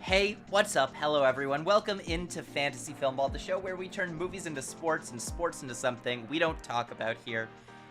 Hey, what's up? Hello everyone. Welcome into Fantasy Filmball, the show where we turn movies into sports and sports into something we don't talk about here.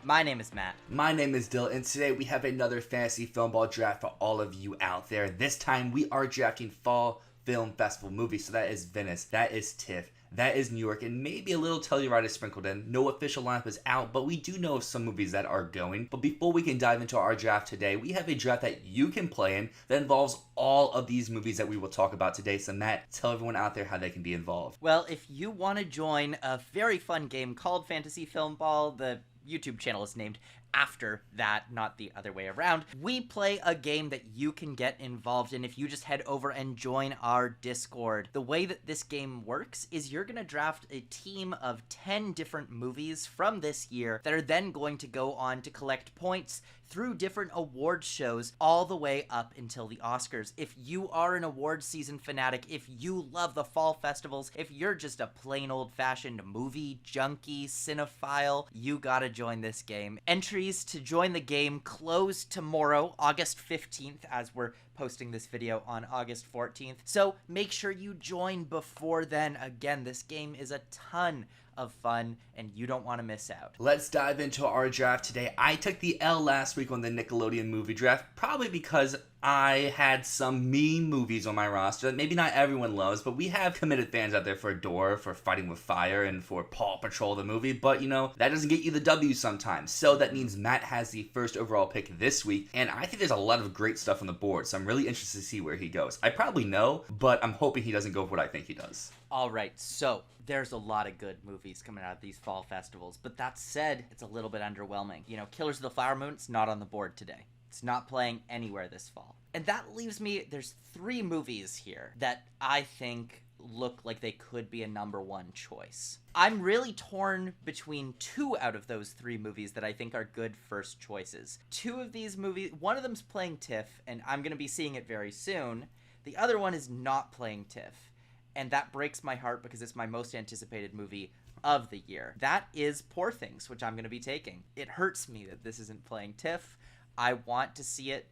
My name is Matt. My name is Dyl, and today we have another Fantasy Filmball draft for all of you out there. This time we are drafting Fall Film Festival movies, so that is Venice, that is TIFF, that is New York, and maybe a little Telluride is sprinkled in. No official lineup is out, but we do know of some movies that are going. But before we can dive into our draft today, we have a draft that you can play in that involves all of these movies that we will talk about today. So Matt, tell everyone out there how they can be involved. Well, if you want to join a very fun game called Fantasy Filmball, the YouTube channel is named after that, not the other way around. We play a game that you can get involved in if you just head over and join our Discord. The way that this game works is you're gonna draft a team of 10 different movies from this year that are then going to go on to collect points through different award shows all the way up until the Oscars. If you are an award season fanatic, if you love the fall festivals, if you're just a plain old-fashioned movie junkie cinephile, you gotta join this game. Entries to join the game close tomorrow, August 15th, as we're posting this video on August 14th. So make sure you join before then. Again, this game is a ton of fun and you don't want to miss out. Let's dive into our draft today. I took the L last week on the Nickelodeon movie draft, probably because I had some meme movies on my roster that maybe not everyone loves, but we have committed fans out there for Adore, for Fighting with Fire, and for Paw Patrol the movie, but you know, that doesn't get you the W sometimes. So that means Matt has the first overall pick this week, and I think there's a lot of great stuff on the board, so I'm really interested to see where he goes. I probably know, but I'm hoping he doesn't go for what I think he does. Alright, so there's a lot of good movies coming out of these fall festivals, but that said, it's a little bit underwhelming. You know, Killers of the Flower Moon, it's not on the board today. It's not playing anywhere this fall. And that leaves me, there's 3 movies here that I think look like they could be a number 1 choice. I'm really torn between 2 out of those 3 movies that I think are good first choices. 2 of these movies, one of them's playing TIFF, and I'm going to be seeing it very soon. The other one is not playing TIFF, and that breaks my heart because it's my most anticipated movie of the year. That is Poor Things, which I'm going to be taking. It hurts me that this isn't playing TIFF. I want to see it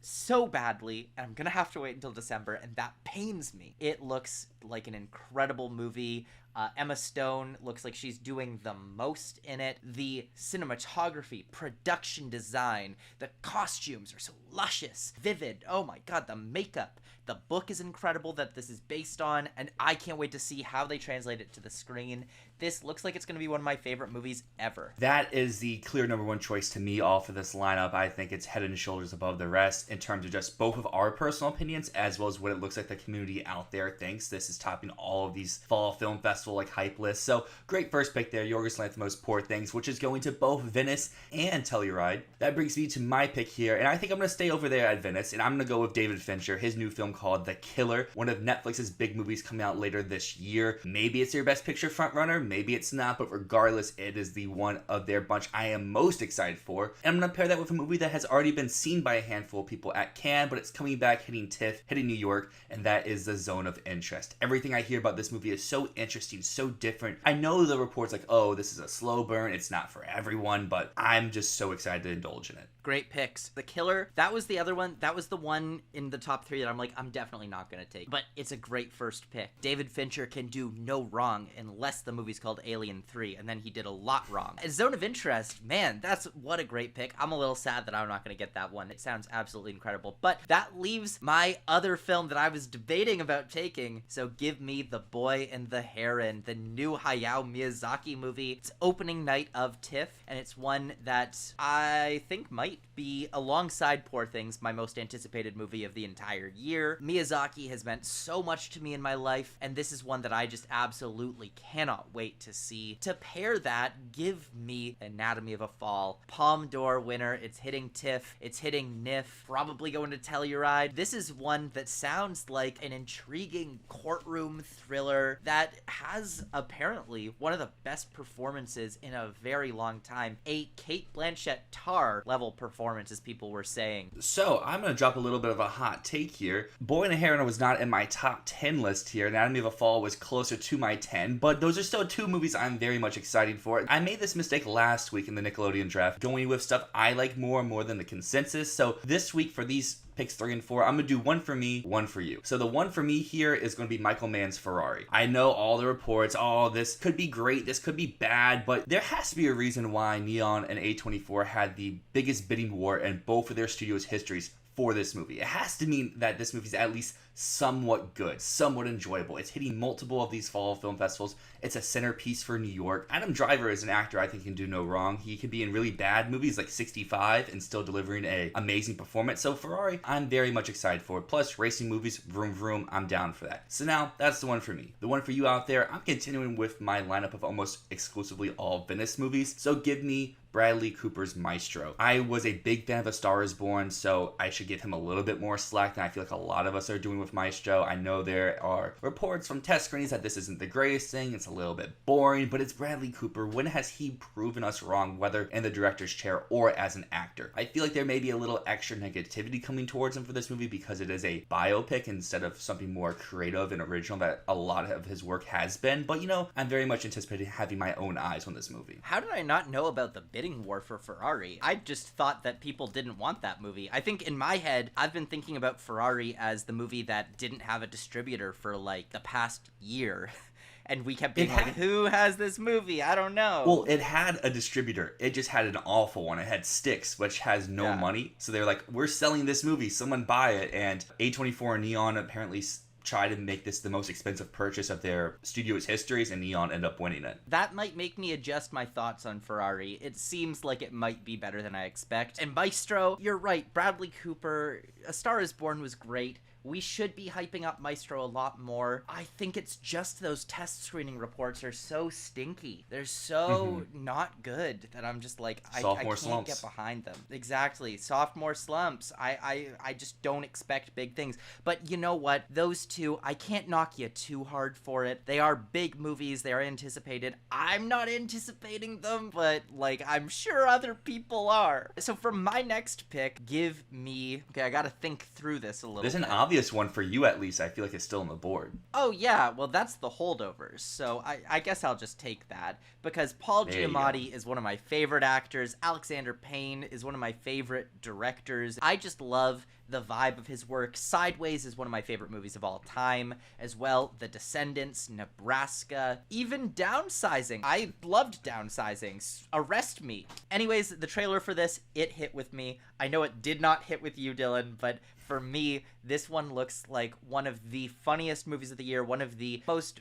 so badly, and I'm gonna have to wait until December, and that pains me. It looks like an incredible movie. Emma Stone looks like she's doing the most in it. The cinematography, production design, the costumes are so luscious, vivid. Oh my god, the makeup. The book is incredible that this is based on, and I can't wait to see how they translate it to the screen. This looks like it's going to be one of my favorite movies ever. That is the clear number 1 choice to me off of this lineup. I think it's head and shoulders above the rest in terms of just both of our personal opinions as well as what it looks like the community out there thinks. This is topping all of these fall film festival like hype lists. So great first pick there, Yorgos Lanthimos' Poor Things, which is going to both Venice and Telluride. That brings me to my pick here, and I think I'm going to stay over there at Venice, and I'm going to go with David Fincher, his new film called The Killer, one of Netflix's big movies coming out later this year. Maybe it's their best picture frontrunner, maybe it's not, but regardless, it is the one of their bunch I am most excited for. And I'm going to pair that with a movie that has already been seen by a handful of people at Cannes, but it's coming back, hitting TIFF, hitting New York, and that is The Zone of Interest. Everything I hear about this movie is so interesting, so different. I know the reports like, oh, this is a slow burn, it's not for everyone, but I'm just so excited to indulge in it. Great picks. The Killer, that was the other one. That was the one in the top 3 that I'm like, I'm definitely not going to take. But it's a great first pick. David Fincher can do no wrong unless the movie's called Alien 3, and then he did a lot wrong. Zone of Interest, man, that's what a great pick. I'm a little sad that I'm not going to get that one. It sounds absolutely incredible. But that leaves my other film that I was debating about taking. So give me The Boy and the Heron, the new Hayao Miyazaki movie. It's opening night of TIFF, and it's one that I think might be, alongside Poor Things, my most anticipated movie of the entire year. Miyazaki has meant so much to me in my life, and this is one that I just absolutely cannot wait to see. To pair that, give me Anatomy of a Fall. Palme d'Or winner, it's hitting TIFF, it's hitting NYFF, probably going to Telluride. This is one that sounds like an intriguing courtroom thriller that has apparently one of the best performances in a very long time. A Cate Blanchett Tar level performance, as people were saying. So I'm going to drop a little bit of a hot take here. Boy and a Heron was not in my top 10 list here. Anatomy of a Fall was closer to my 10, but those are still 2 movies I'm very much excited for. I made this mistake last week in the Nickelodeon draft, going with stuff I like more than the consensus. So this week for these picks 3 and 4. I'm going to do one for me, one for you. So the one for me here is going to be Michael Mann's Ferrari. I know all the reports, this could be great, this could be bad, but there has to be a reason why Neon and A24 had the biggest bidding war in both of their studios' histories for this movie. It has to mean that this movie's at least somewhat good, somewhat enjoyable. It's hitting multiple of these fall film festivals. It's a centerpiece for New York. Adam Driver is an actor I think can do no wrong. He could be in really bad movies like 65 and still delivering an amazing performance. So Ferrari, I'm very much excited for. Plus, racing movies, vroom vroom, I'm down for that. So now, that's the one for me. The one for you out there, I'm continuing with my lineup of almost exclusively all Venice movies. So give me Bradley Cooper's Maestro. I was a big fan of A Star Is Born, so I should give him a little bit more slack than I feel like a lot of us are doing with Maestro. I know there are reports from test screenings that this isn't the greatest thing, it's a little bit boring, but it's Bradley Cooper. When has he proven us wrong, whether in the director's chair or as an actor? I feel like there may be a little extra negativity coming towards him for this movie because it is a biopic instead of something more creative and original that a lot of his work has been, but I'm very much anticipating having my own eyes on this movie. How did I not know about the bidding war for Ferrari? I just thought that people didn't want that movie. I think in my head, I've been thinking about Ferrari as the movie that didn't have a distributor for like the past year. And we kept being like, who has this movie? I don't know. Well, it had a distributor. It just had an awful one. It had Styx, which has no money. So they're like, we're selling this movie. Someone buy it. And A24 and Neon apparently try to make this the most expensive purchase of their studio's histories, and Neon end up winning it. That might make me adjust my thoughts on Ferrari. It seems like it might be better than I expect. And Maestro, you're right. Bradley Cooper, A Star Is Born was great. We should be hyping up Maestro a lot more. I think it's just those test screening reports are so stinky. They're so not good that I'm just like, I can't get behind them. Exactly. Sophomore slumps. I just don't expect big things. But you know what? Those two, I can't knock you too hard for it. They are big movies. They are anticipated. I'm not anticipating them, but like, I'm sure other people are. So for my next pick, give me... Okay, I gotta think through this a little bit. There's an obvious one for you, at least. I feel like it's still on the board. Oh yeah, well that's The Holdovers, so I guess I'll just take that, because Paul Giamatti is one of my favorite actors. Alexander Payne is one of my favorite directors. I just love the vibe of his work. Sideways is one of my favorite movies of all time, as well. The Descendants, Nebraska, even Downsizing. I loved Downsizing. Arrest Me. Anyways, the trailer for this, it hit with me. I know it did not hit with you, Dylan, but for me, this one looks like one of the funniest movies of the year, one of the most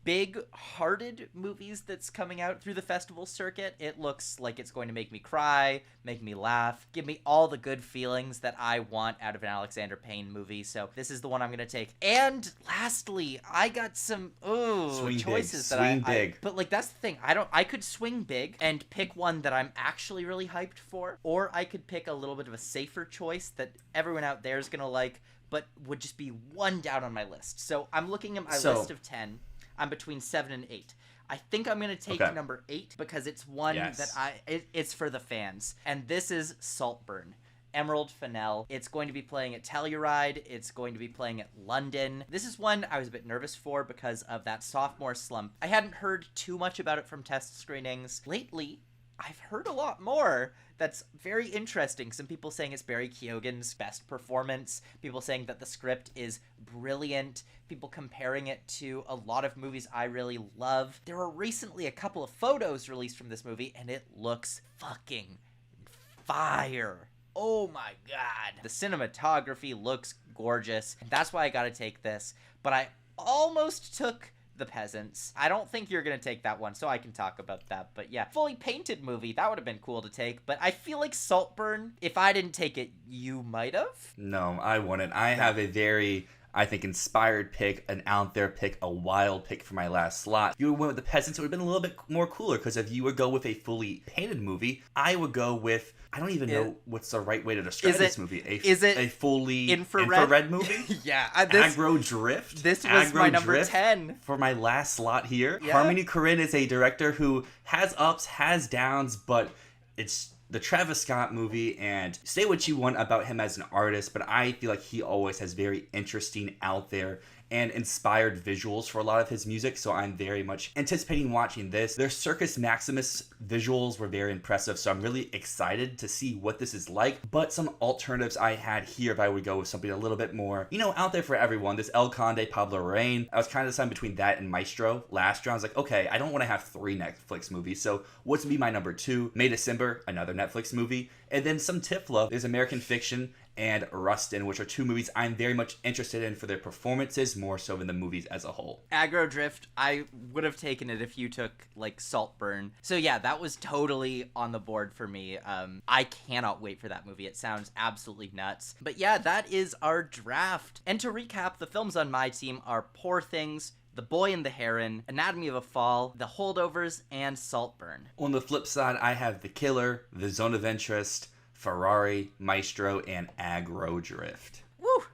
big-hearted movies that's coming out through the festival circuit. It looks like it's going to make me cry, make me laugh, give me all the good feelings that I want out of an Alexander Payne movie. So this is the one I'm going to take. And lastly, I got some choices that swing big. But like, that's the thing. I could swing big and pick one that I'm actually really hyped for, or I could pick a little bit of a safer choice that everyone out there is going to like, but would just be one down on my list. So I'm looking at my list of 10. I'm between 7 and 8. I think I'm going to take number 8 because it's one that it's for the fans. And this is Saltburn. Emerald Fennell. It's going to be playing at Telluride. It's going to be playing at London. This is one I was a bit nervous for because of that sophomore slump. I hadn't heard too much about it from test screenings. Lately, I've heard a lot more. That's very interesting. Some people saying it's Barry Keoghan's best performance. People saying that the script is brilliant. People comparing it to a lot of movies I really love. There were recently a couple of photos released from this movie, and it looks fucking fire. Oh my god. The cinematography looks gorgeous. That's why I gotta take this. But I almost took The Peasants. I don't think you're gonna take that one, so I can talk about that. But yeah, fully painted movie, that would have been cool to take. But I feel like Saltburn, if I didn't take it, you might have. No, I wouldn't. I have a very, I think, inspired pick, an out there pick, a wild pick for my last slot. If you went with The Peasants, it would have been a little bit more cooler, because if you would go with a fully painted movie, I would go with, I don't even know what's the right way to describe this movie. Is it a fully infrared movie? Yeah. Aggro Drift? This was my number 10. For my last slot here. Yeah. Harmony Korine is a director who has ups, has downs, but it's the Travis Scott movie, and say what you want about him as an artist, but I feel like he always has very interesting, out there, and inspired visuals for a lot of his music, so I'm very much anticipating watching this. Their Circus Maximus visuals were very impressive, so I'm really excited to see what this is like. But some alternatives I had here, if I would go with something a little bit more, out there for everyone. This El Conde, Pablo Rain, I was kind of deciding between that and Maestro. Last year I was like, okay, I don't want to have 3 Netflix movies, so what's gonna be my number 2? May December, another Netflix movie, and then some TIFF love. There's American Fiction and Rustin, which are 2 movies I'm very much interested in for their performances, more so than the movies as a whole. Aggro Drift, I would have taken it if you took, like, Saltburn. So yeah, that was totally on the board for me. I cannot wait for that movie. It sounds absolutely nuts. But yeah, that is our draft. And to recap, the films on my team are Poor Things, The Boy and the Heron, Anatomy of a Fall, The Holdovers, and Saltburn. On the flip side, I have The Killer, The Zone of Interest, Ferrari, Maestro, and Aggro Drift. Woo!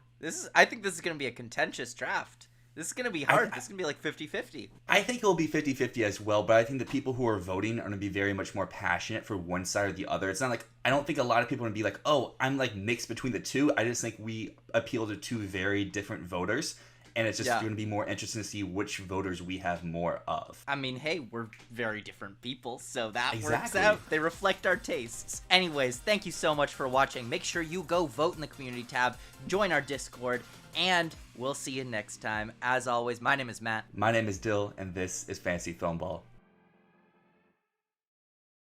I think this is going to be a contentious draft. This is going to be hard. This is going to be like 50-50. I think it will be 50-50 as well, but I think the people who are voting are going to be very much more passionate for one side or the other. It's not like, I don't think a lot of people are going to be like, oh, I'm like mixed between the two. I just think we appeal to 2 very different voters. And it's just going to be more interesting to see which voters we have more of. I mean, hey, we're very different people, so that works out. They reflect our tastes. Anyways, thank you so much for watching. Make sure you go vote in the community tab, join our Discord, and we'll see you next time. As always, my name is Matt. My name is Dyl, and this is Fantasy Filmball.